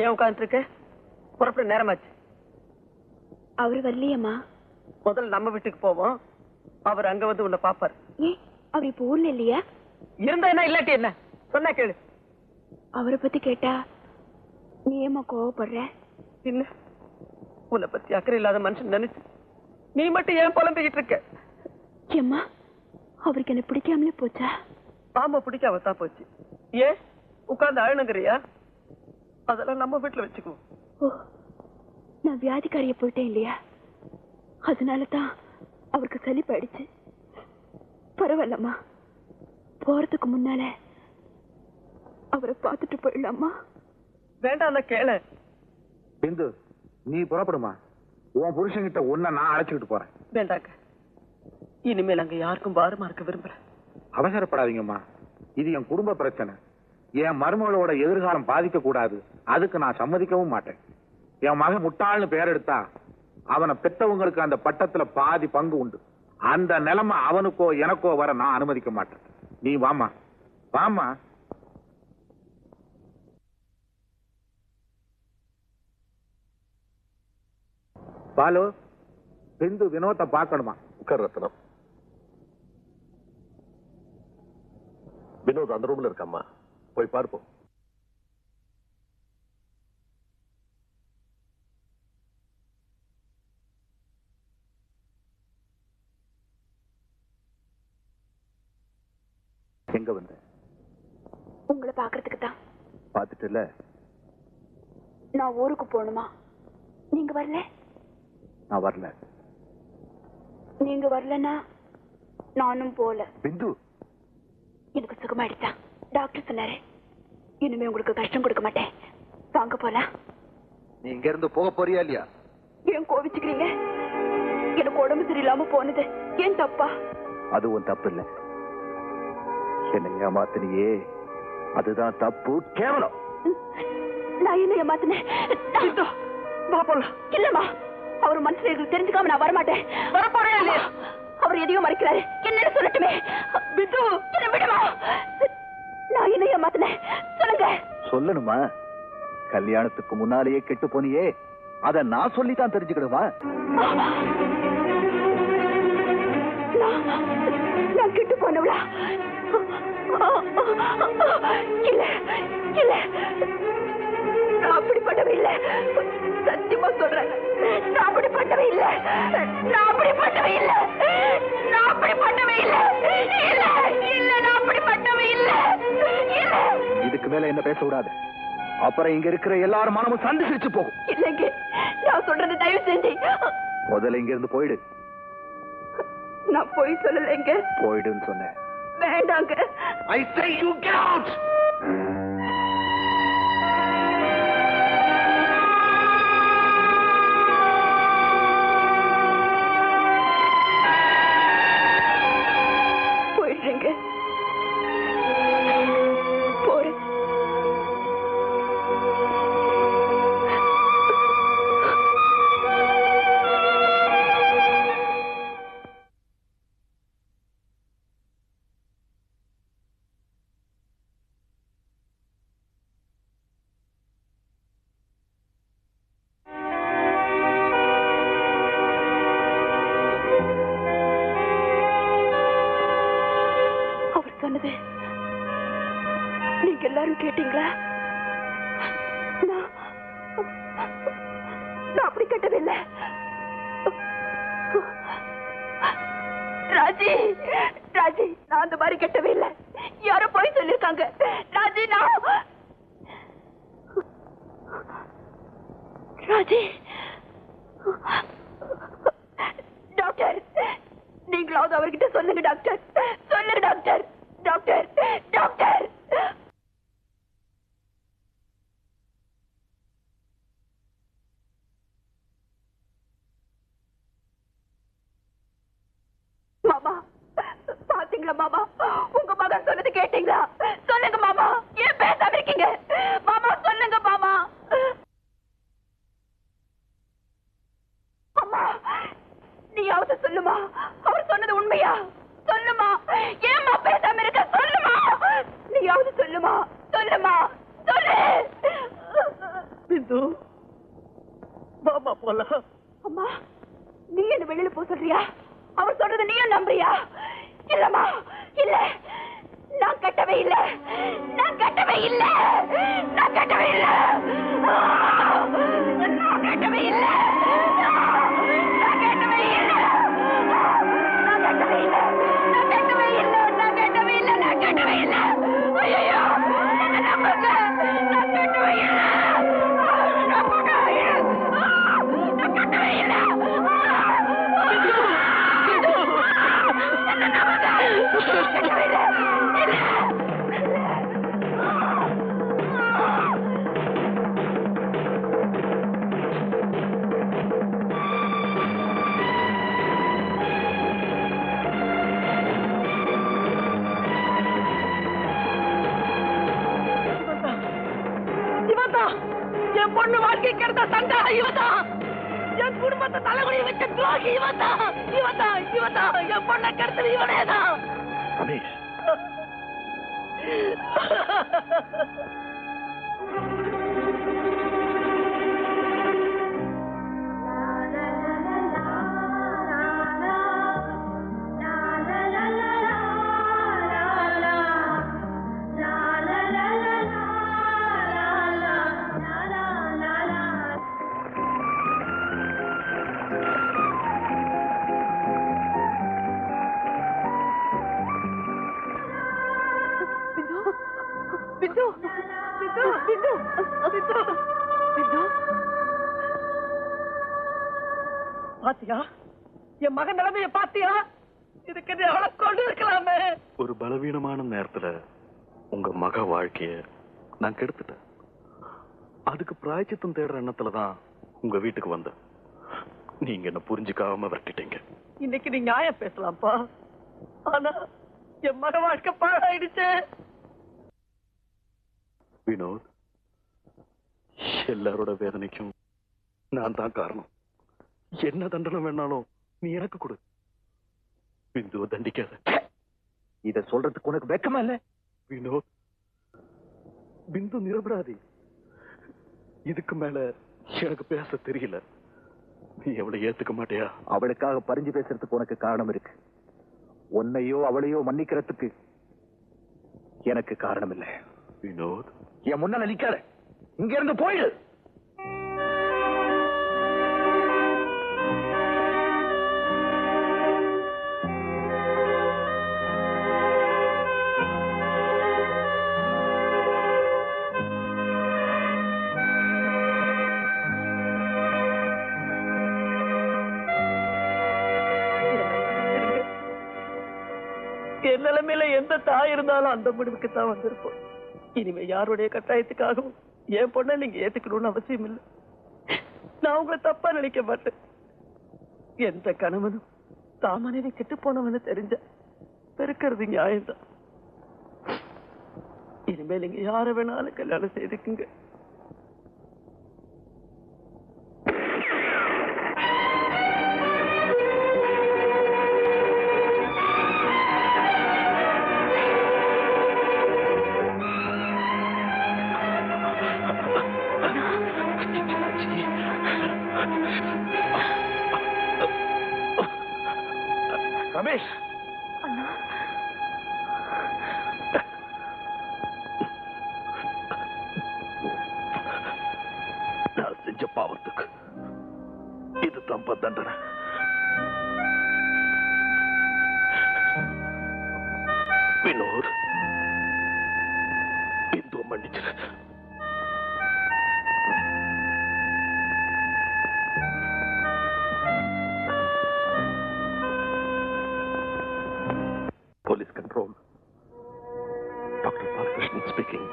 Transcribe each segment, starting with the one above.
ஏன் உட்கார்ந்து இருக்க? புறப்பட நேரமாச்சு. அவரு வரலையம்மா. முதல்ல நம்ம வீட்டுக்கு போவோம். அவர் அங்க வந்து உன்னை பாப்பாரு. ஏன் அவர் இப்ப ஊர்ல இல்லையா? இருந்தா என்ன இல்லாட்டி என்ன சொன்னா கேளு. அவரை பத்தி கேட்டா நீ ஏமா கோவப்படுற? இல்ல, உன்னை பத்தி அக்கறை இல்லாத மனுஷன் நினைச்சு நீ மட்டும் ஏன் குழம்பிக்கிட்டு இருக்க? ஏம்மா அவருக்கு என்ன பிடிக்காமலே போச்சா? ஆமா, பிடிக்காம தான் போச்சு. ஏன் உட்கார்ந்து அழணுங்கிறியா? அதெல்லாம் நம்ம வீட்டுல வச்சுக்குவோம். ஓ, நான் வியாதிக்காரிய போயிட்டேன் இல்லையா, அதனாலதான் அவருக்கு சளி போயிடுச்சு. பரவாயில்லம்மா, போறதுக்கு முன்னால அவரை பார்த்துட்டு போயிடலாமா? வேண்டாம், கேளு. பிந்து, நீ புறப்படுமா. உன் புருஷன்கிட்ட உன்னை நான் அழைச்சுக்கிட்டு போறேன். வேண்டாங்க, இனிமேல் அங்க யாருக்கும் பாரமா இருக்க விரும்புறேன். அவசரப்படாதீங்கம்மா, இது என் குடும்ப பிரச்சனை. என் மருமகளோட எதிர்காலம் பாதிக்க கூடாது. அதுக்கு நான் சம்மதிக்கவும் மாட்டேன். என் மகன் முட்டாள்னு பேர் எடுத்தா அவனை பெற்றவங்களுக்கு அந்த பட்டத்துல பாதி பங்கு உண்டு. அந்த நிலைமை அவனுக்கோ எனக்கோ வர நான் அனுமதிக்க மாட்டேன். நீ வாமா, வாமா. பாலு, பிந்து வினோத்தை பார்க்கணுமா? ரத்னம், வினோத் அந்த ரூம்ல இருக்காமா, போய் பார்ப்போம். எங்க வந்த? உங்களை பாக்குறதுக்கு தான். பாத்துட்டு இல்ல, நான் ஊருக்கு போகணுமா? நீங்க வரல? நான் வரல. நீங்க வரலன்னா நானும் போல. பிந்து, எனக்கு சுகமாயிடுச்சா? டாக்டர் சொன்னாரு இனிமே உங்களுக்கு கஷ்டம் கொடுக்க மாட்டேன். வாங்க போலாம். நீ இங்க இருந்து போக போறியா இல்லையா? ஏன் கோவிச்சுக்கிறீங்க? எனக்கு உடம்பு சரியில்லாம போனது ஏன் தப்பா? அது உன் தப்பு இல்ல. என்னை ஏமாத்தினியே, அதுதான் தப்பு, கேவலம். நான் என்ன ஏமாத்தினேன்? இல்லம்மா, அவர் மனசுல தெரிஞ்சுக்காம நான் வரமாட்டேன். வரப்போறேன் இல்லையா? அவர் எதையோ மறைக்கிறாரு. என்னன்னு சொல்லட்டுமே? பிந்து, என்ன விடுமா? நான் என்ன ஏமாத்தினேன் சொல்லுங்க. சொல்லணுமா? கல்யாணத்துக்கு முன்னாலேயே கெட்டு போனியே, அத நான் சொல்லித்தான் தெரிஞ்சுக்கணுமா? நான் கெட்டு போனவளா? இல்ல இல்ல, நான் அப்படிப்பட்டவே இல்ல. சத்தியமா சொல்றேன், நான் அப்படிப்பட்டவே இல்ல. நான் அப்படிப்பட்டவே இல்ல. நான் அப்படிப்பட்டவே இல்ல. இல்ல இல்ல, நான் அப்படிப்பட்டவே இல்ல. இல்ல. இதுக்கு மேல என்ன பேச கூடாது. அப்புறம் இங்க இருக்கிற எல்லாரும் மனமும் சந்திச்சு போகும். இல்லைங்க, நான் சொல்றது தயவு செஞ்சு முதல்ல இங்க இருந்து போயிடு. நான் போய் சொல்லலைங்க. போயிடுன்னு சொன்னேன். வேண்டாங்க. I say you get out. போயிடுறேங்க. போறேன். சொன்னது நீங்க எல்லாரும் கேட்டீங்களா? நான் அப்படி கேட்டதில்லை. ராஜி, ராஜி, நான் அந்த மாதிரி கேட்டவே இல்லை. யாரோ போய் சொல்லிருக்காங்க. ராஜி, நான் ராஜி. டாக்டர், நீங்களாவது அவர்கிட்ட சொல்லுங்க டாக்டர். சொல்லுங்க டாக்டர். Doctor, doctor. மாமா, பாத்தீங்களா மாமா? உங்க மகன் சொன்னது கேட்டீங்களா? சொல்லுங்க மாமா, ஏன் பேசாம இருக்கீங்க? மாமா சொல்லுங்க மாமா. அம்மா, நீயாவது சொல்லுமா, அவர் சொன்னது உண்மையா? சொல்லுமா, ஏம்மா பேசாம இருக்க? சொல்லுமா, நீயாவது சொல்லுமா, சொல்லுமா, சொல்லு. பிந்து வாமா போலாம். அம்மா, நீ என்ன வெளியில போ சொல்றியா? அவர் சொல்றதை நீயும் நம்புறியா? இல்லம்மா, இல்ல, நான் கட்டவே இல்ல, நான் கட்டவே இல்ல, நான் கட்டவே இல்ல, நான் கட்டவே இல்ல, நான் கட்டவே இல்ல, நான் கட்டவே இல்ல, நான் கட்டவே இல்ல, நான் கட்டவே இல்ல, நான் கட்டவே இல்ல. ஐயோ, என்ன நம்புங்க, நான் கட்டவே இல்ல, நான் கட்டவே இல்ல, நான் கட்டவே இல்ல. என்ன நம்புங்க, கட்டவே இல்ல, இல்ல. இவன்தான் என் பொண்ணு வாழ்க்கை கெடுத்த சண்டை. இவன்தான் என் குடும்பத்தை தலைமுறை வச்ச துரோகி. இவன்தான் இவன்தான் இவன்தான் என் பொண்ணை கெடுத்தது இவனேதான். ரமேஷ், பிந்து பிந்து பிந்து பிந்து பிந்து பாத்தியா? என் மகன் நிலைமைய பாத்தியா? இதுக்கு நீ அவளை கொண்டு இருக்கலாமே. ஒரு பலவீனமான நேரத்துல உங்க மக வாழ்க்கைய நான் கெடுத்துட்டேன். அதுக்கு பிராயச்சித்தம் தேடுற எண்ணத்துலதான் உங்க வீட்டுக்கு வந்தேன். நீங்க என்ன புரிஞ்சுக்காம விரட்டிட்டீங்க. இன்னைக்கு நீ நியாயம் பேசலாம்ப்பா, ஆனா என் மக வாழ்க்கை பாழாயிடுச்சு. வினோத், எல்லாரோட வேதனைக்கும் நான் தான் காரணம். என்ன தண்டனை வேணாலும் நீ எனக்கு கொடு. பிந்துவை தண்டிக்காத. இத சொல்றதுக்கு உனக்கு வெக்கமா இல்ல? வினோத், பிந்து நிரபராதி. இதுக்கு மேல எனக்கு பேச தெரியல. நீ அவளை ஏத்துக்க மாட்டியா? அவளுக்காக பறிஞ்சு பேசுறதுக்கு உனக்கு காரணம் இருக்கு. உன்னையோ அவளையோ மன்னிக்கிறதுக்கு எனக்கு காரணம் இல்லை. வினோத், என் முன்னால நிக்காத, இங்க இருந்து போயிடு. என் நிலைமையில எந்த தாய் இருந்தாலும் அந்த முடிவுக்கு தான் வந்திருப்போம். இனிமே யாருடைய கட்டாயத்துக்காகவும் என் பொண்ணை நீங்க ஏத்துக்கணும்னு அவசியம் இல்லை. நான் உங்களை தப்பா நினைக்க மாட்டேன். எந்த கணவனும் தான் மனைவி கெட்டு போனவன்னு தெரிஞ்ச பெருக்கிறது நியாயம்தான். இனிமே நீங்க யார வேணாலும் கல்யாணம் செய்துக்குங்க. ரமேஷ், நான் செஞ்ச பாவத்துக்கு இது தம்ப தண்டனை. வினோத், பிந்து மன்னிச்சிரு. Police control. Dr. Balakrishnan speaking.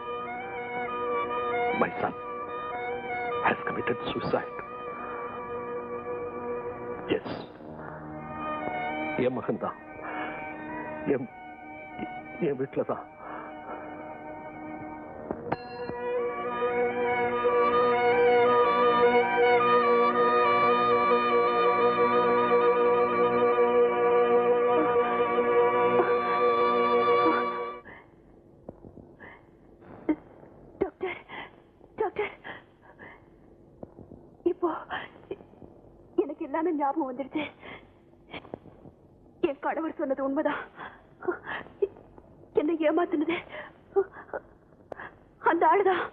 My son has committed suicide. Yes. என் மகன் தான். என் வீட்டுல தான். இப்பதானே ஞாபகம் வந்துடுச்சு. என் கணவர் சொன்னது உண்மைதான். என்னை ஏமாத்தினது அந்த ஆளுதான்.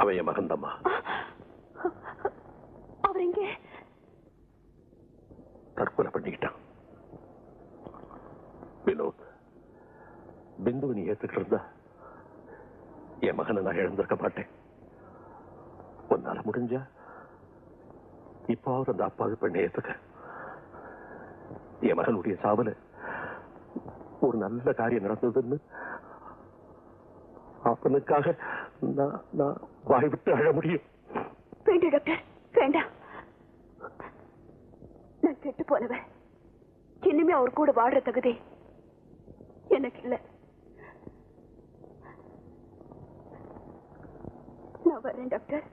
அவன் என் மகன்தம்மா. அவர் எங்கே? தற்கொலை பண்ணிக்கிட்டான். வினோத், பிந்துவை நீ ஏத்துக்கிட்டு இருந்தா என் மகனை நான் இழந்திருக்க மாட்டேன். உன்னால முடிஞ்சா இப்போ அந்த அப்பாவி பெண்ணை ஏத்துக்க. என் மகனுடைய சாவல ஒரு நல்ல காரியம் நடந்ததுன்னு அவனுக்காக நான் வாய் விட்டு அழ முடியும். வேண்டாம் டாக்டர், வேண்டாம். நான் கெட்டு போனவன். இனிமே அவர் கூட வாடுற தகுதி எனக்கு இல்லை. நான் வரேன் டாக்டர்.